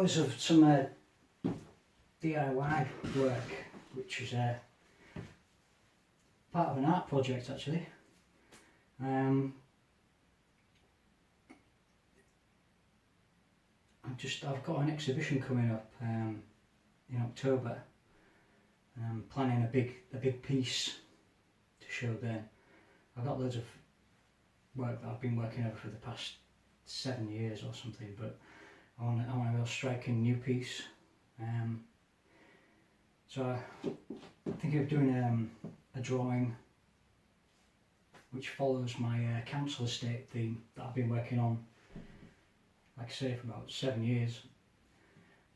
photos of some DIY work, which is part of an art project actually. I've got an exhibition coming up in October, and I'm planning a big piece to show there. I've got loads of work that I've been working over for the past 7 years or something, but I want a real striking new piece. So I'm thinking of doing a drawing which follows my council estate theme that I've been working on, like I say, for about 7 years.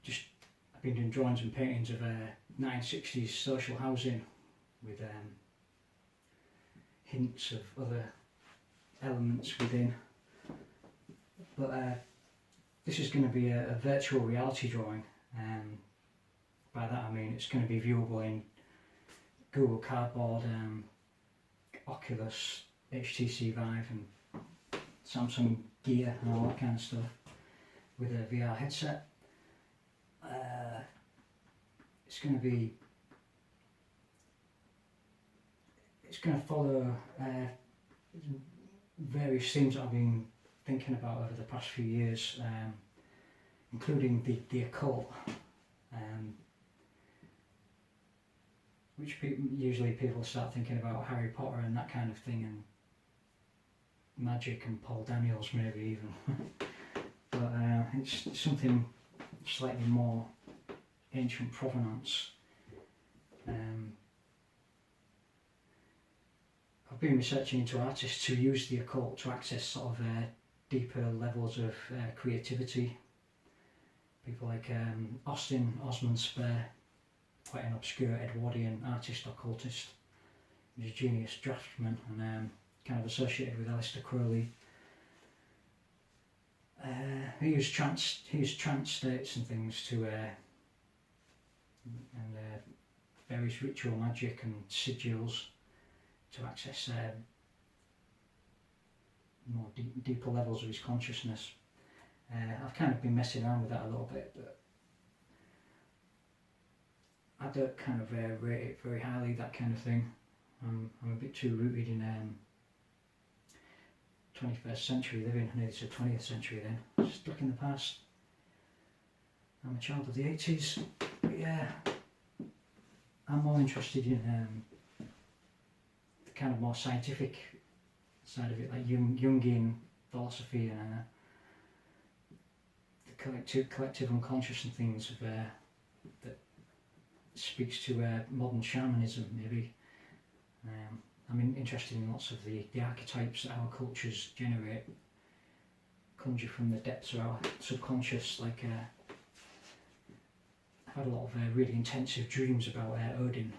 I've been doing drawings and paintings of 1960s social housing with hints of other elements within. But this is going to be a virtual reality drawing. By that I mean it's going to be viewable in Google Cardboard, Oculus, HTC Vive and Samsung Gear and all that kind of stuff with a VR headset. It's going to follow various themes that I've been thinking about over the past few years, including the occult, which usually people start thinking about Harry Potter and that kind of thing, and magic and Paul Daniels maybe even. But it's something slightly more ancient provenance. I've been researching into artists who use the occult to access sort of deeper levels of creativity. People like Austin Osman Spare, quite an obscure Edwardian artist occultist. He's a genius draftsman and kind of associated with Aleister Crowley. He used trance states and things to and various ritual magic and sigils to access more deeper levels of his consciousness. I've kind of been messing around with that a little bit, but I don't kind of rate it very highly, that kind of thing. I'm a bit too rooted in 21st century living. I nearly said 20th century then, stuck in the past. I'm a child of the 80s, but yeah, I'm more interested in the kind of more scientific side of it, like Jungian philosophy and the collective unconscious and things of, that speaks to modern shamanism maybe. I'm interested in lots of the archetypes that our cultures generate, conjure from the depths of our subconscious. Like I've had a lot of really intensive dreams about Odin.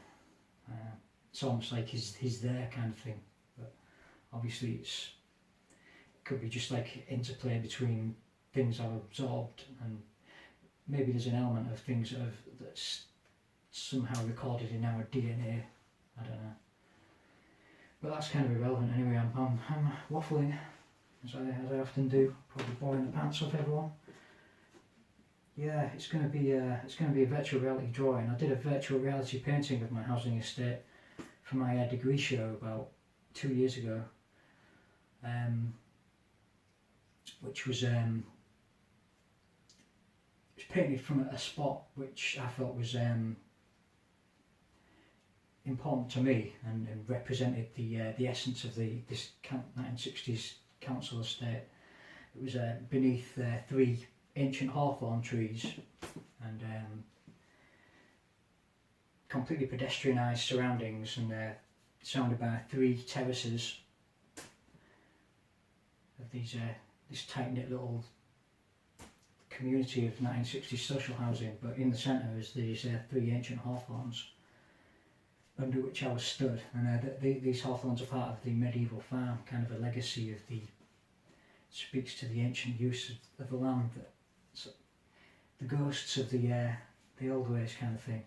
It's almost like he's there kind of thing, but obviously it could be just like interplay between things I've absorbed, and maybe there's an element of things that's somehow recorded in our DNA. I don't know. But that's kind of irrelevant anyway. I'm waffling, as I often do, probably boring the pants off everyone. Yeah, it's going to be a virtual reality drawing. I did a virtual reality painting of my housing estate for my degree show about 2 years ago, which was painted from a spot which I felt was important to me and represented the essence of this 1960s council estate. It was beneath 3 ancient hawthorn trees and completely pedestrianised surroundings, and surrounded by 3 terraces of this tight-knit little community of 1960s social housing. But in the centre is these 3 ancient hawthorns under which I was stood, and these hawthorns are part of the medieval farm, kind of a legacy of speaks to the ancient use of the land, the ghosts of the old ways kind of thing.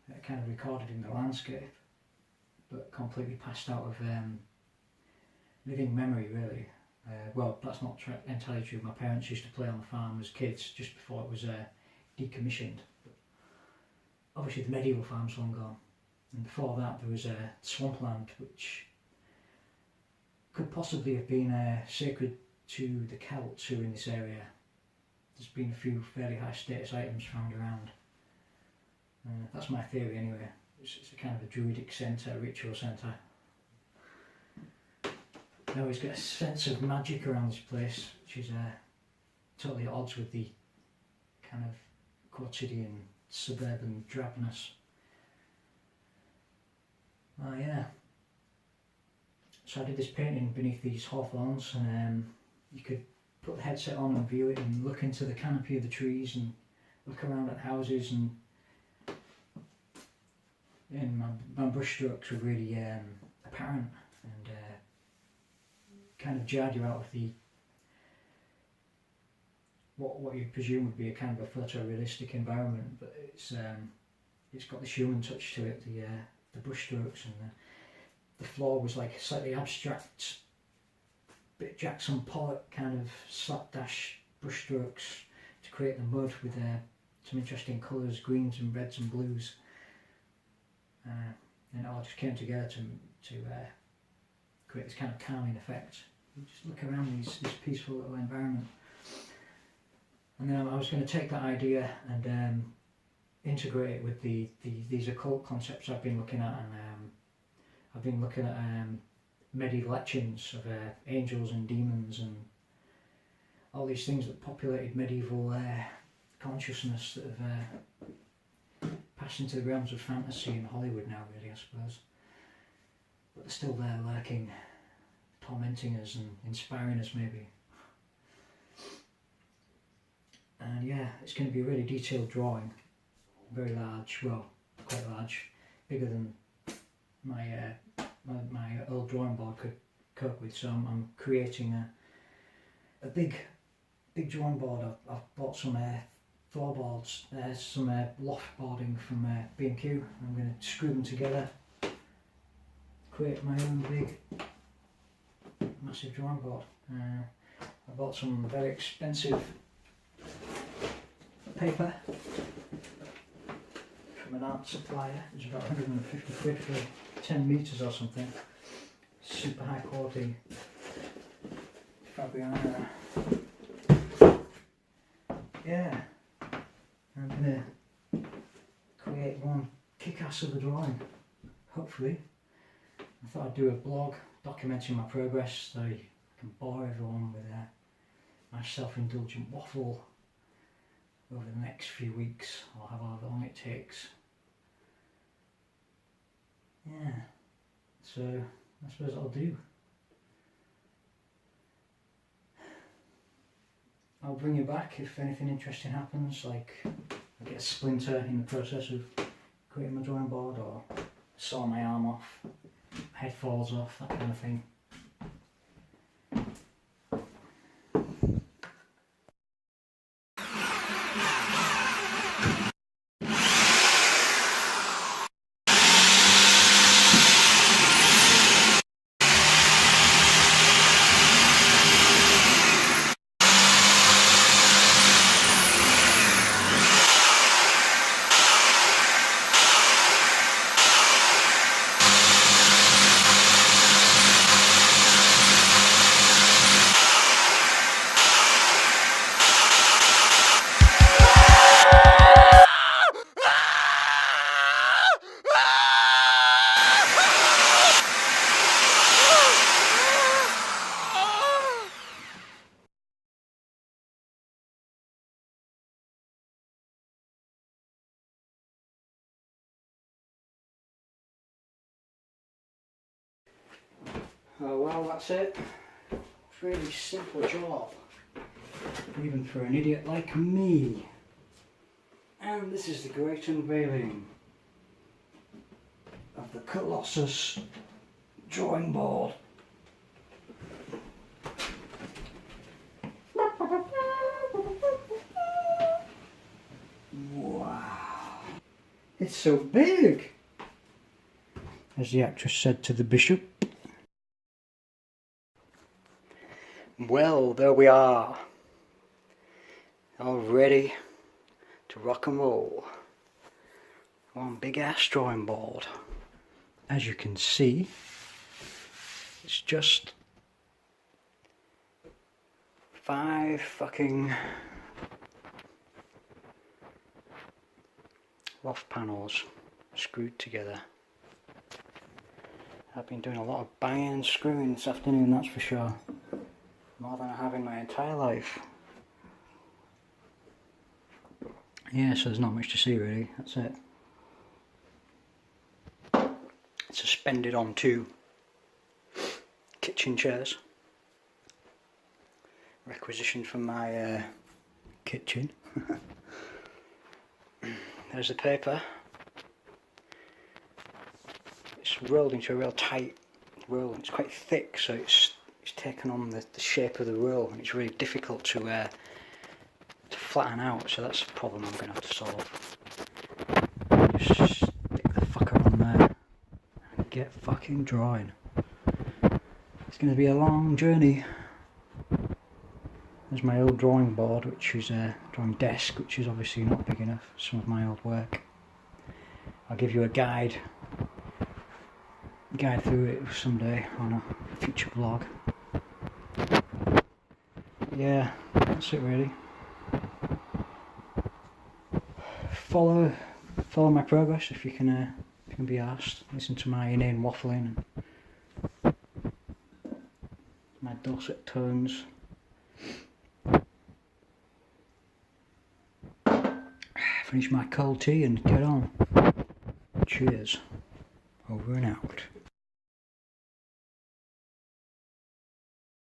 They're kind of recorded in the landscape, but completely passed out of living memory really. Well, that's not entirely true. My parents used to play on the farm as kids just before it was decommissioned. But obviously the medieval farm's long gone. And before that there was swampland, which could possibly have been sacred to the Celts who were in this area. There's been a few fairly high status items found around. That's my theory anyway. It's a kind of a druidic centre, ritual centre. I always get a sense of magic around this place, which is totally at odds with the kind of quotidian suburban drabness. Oh yeah. So I did this painting beneath these hawthorns, and you could put the headset on and view it and look into the canopy of the trees and look around at houses, and my brush strokes were really apparent and kind of jarred you out of the what you presume would be a kind of a photorealistic environment, but it's got this human touch to it. The brush strokes and the floor was like slightly abstract, bit Jackson Pollock kind of slapdash brush strokes to create the mud with some interesting colours, greens and reds and blues, and it all just came together to create this kind of calming effect. You just look around this peaceful little environment, and then I was going to take that idea and integrate it with these occult concepts I've been looking at, and I've been looking at medieval etchings of angels and demons and all these things that populated medieval consciousness that have passed into the realms of fantasy and Hollywood now, really, I suppose. But they're still there lurking, tormenting us and inspiring us maybe. And yeah, it's going to be a really detailed drawing, very large, well, quite large, bigger than my old drawing board could cope with. So I'm creating a big drawing board. I've bought some floorboards, some loft boarding from B&Q. I'm going to screw them together, create my own big, massive drawing board. I bought some very expensive paper from an art supplier. It was about 150 quid for 10 metres or something. Super high quality Fabriana. Yeah, I'm going to create one kick-ass of a drawing, hopefully. I thought I'd do a blog documenting my progress so I can bore everyone with my self-indulgent waffle over the next few weeks, or however long it takes. Yeah, so I suppose I'll do. I'll bring you back if anything interesting happens, like I get a splinter in the process of creating my drawing board, or saw my arm off, head falls off, that kind of thing. Oh well, that's it. It's a really simple job, even for an idiot like me. And this is the great unveiling of the Colossus drawing board. Wow, it's so big, as the actress said to the bishop. So there we are, all ready to rock and roll on big ass drawing board. As you can see, it's just 5 fucking loft panels screwed together. I've been doing a lot of banging and screwing this afternoon, that's for sure. More than I have in my entire life. Yeah, so there's not much to see really, that's it. It's suspended on 2 kitchen chairs. Requisitioned from my kitchen. There's the paper. It's rolled into a real tight roll, and it's quite thick, so it's taken on the shape of the roll, and it's really difficult to flatten out, so that's a problem I'm going to have to solve. Just stick the fucker on there and get fucking drawing. It's going to be a long journey. There's my old drawing board, which is a drawing desk, which is obviously not big enough for some of my old work. I'll give you a guide through it someday on a future vlog. Yeah, that's it really. Follow my progress if you can be asked. Listen to my inane waffling and my dulcet tones. Finish my cold tea and get on. Cheers. Over and out.